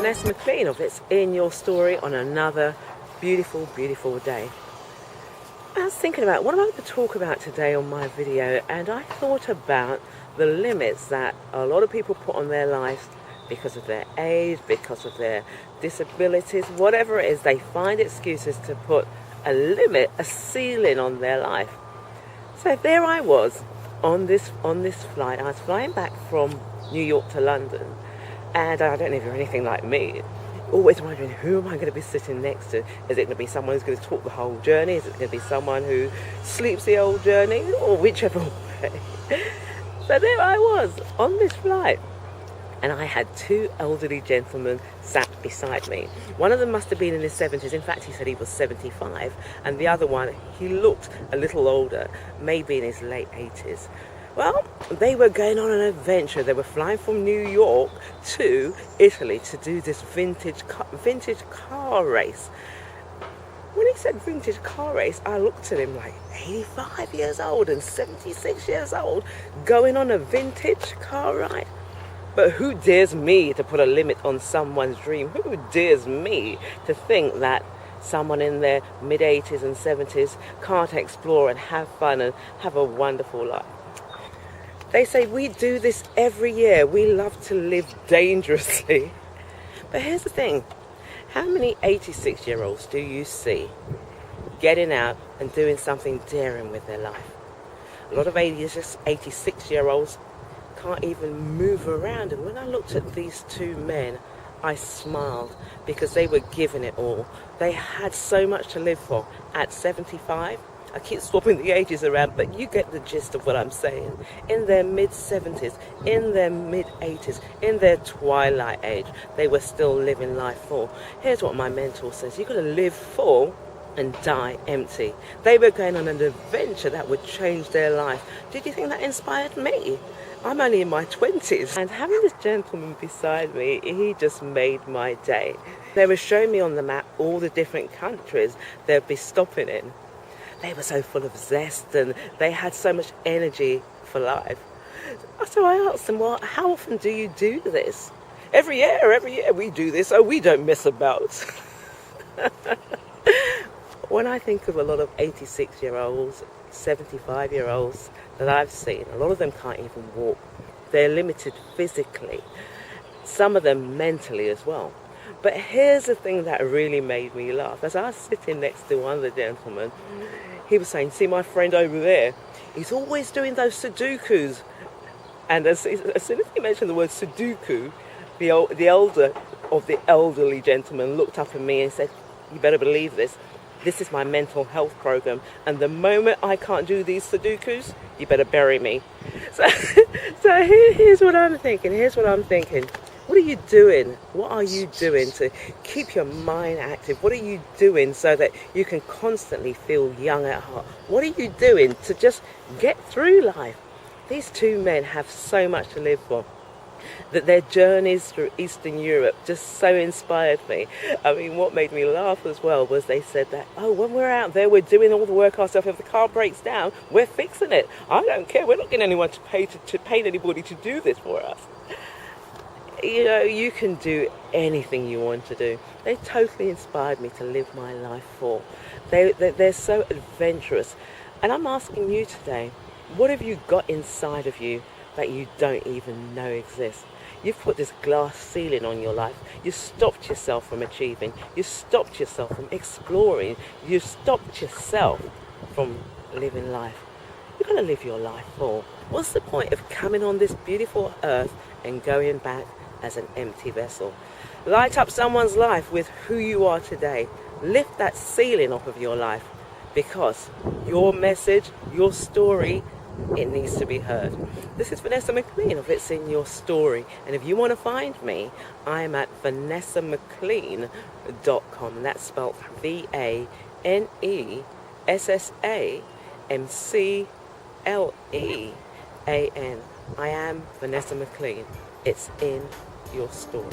Vanessa McLean of It's In Your Story on another beautiful, beautiful day. I was thinking about what am I going to talk about today on my video, and I thought about the limits that a lot of people put on their lives because of their age, because of their disabilities, whatever it is. They find excuses to put a limit, a ceiling on their life. So there I was on this flight. I was flying back from New York to London, and I don't know if you're anything like me, always wondering, who am I going to be sitting next to? Is it going to be someone who's going to talk the whole journey? Is it going to be someone who sleeps the whole journey? Or whichever way. So there I was on this flight, and I had two elderly gentlemen sat beside me. One of them must have been in his 70s. In fact, he said he was 75. And the other one, he looked a little older, maybe in his late 80s. Well, they were going on an adventure. They were flying from New York to Italy to do this vintage car race. When he said vintage car race, I looked at him like 85 years old and 76 years old going on a vintage car ride. But who dares me to put a limit on someone's dream? Who dares me to think that someone in their mid-80s and 70s can't explore and have fun and have a wonderful life? They say we do this every year. We love to live dangerously. But here's the thing. How many 86-year-olds do you see getting out and doing something daring with their life? A lot of 86-year-olds can't even move around. And when I looked at these two men, I smiled because they were giving it all. They had so much to live for. At 75, I keep swapping the ages around, but you get the gist of what I'm saying. In their mid-70s, in their mid-80s, in their twilight age, they were still living life full. Here's what my mentor says: you've got to live full and die empty. They were going on an adventure that would change their life. Did you think that inspired me? I'm only in my 20s, and having this gentleman beside me, he just made my day. They were showing me on the map all the different countries they'd be stopping in. They were so full of zest and they had so much energy for life. So I asked them, well, how often do you do this? Every year we do this. Oh, we don't mess about. When I think of a lot of 86-year-olds, 75-year-olds that I've seen, a lot of them can't even walk. They're limited physically, some of them mentally as well. But here's the thing that really made me laugh. As I was sitting next to one of the gentlemen, he was saying, see my friend over there, he's always doing those Sudokus. And as soon as he mentioned the word Sudoku, the elder of the elderly gentleman looked up at me and said, you better believe this. This is my mental health program, and the moment I can't do these Sudokus, you better bury me. So here's what I'm thinking. What are you doing? What are you doing to keep your mind active? What are you doing so that you can constantly feel young at heart? What are you doing to just get through life? These two men have so much to live for. That their journeys through Eastern Europe just so inspired me. I mean, what made me laugh as well was they said that, oh, when we're out there, we're doing all the work ourselves. If the car breaks down, we're fixing it. I don't care. We're not getting anyone to pay anybody to do this for us. You know, you can do anything you want to do. They totally inspired me to live my life full. They're so adventurous. And I'm asking you today, what have you got inside of you that you don't even know exists? You've put this glass ceiling on your life. You stopped yourself from achieving. You stopped yourself from exploring. You stopped yourself from living life. You've got to live your life full. What's the point of coming on this beautiful earth and going back as an empty vessel? Light up someone's life with who you are today. Lift that ceiling off of your life, because your message, your story, it needs to be heard. This is Vanessa McLean of It's In Your Story, and if you want to find me, I'm at VanessaMcLean.com, and that's spelled VANESSAMCLEAN. I am Vanessa McLean. It's In Your Story.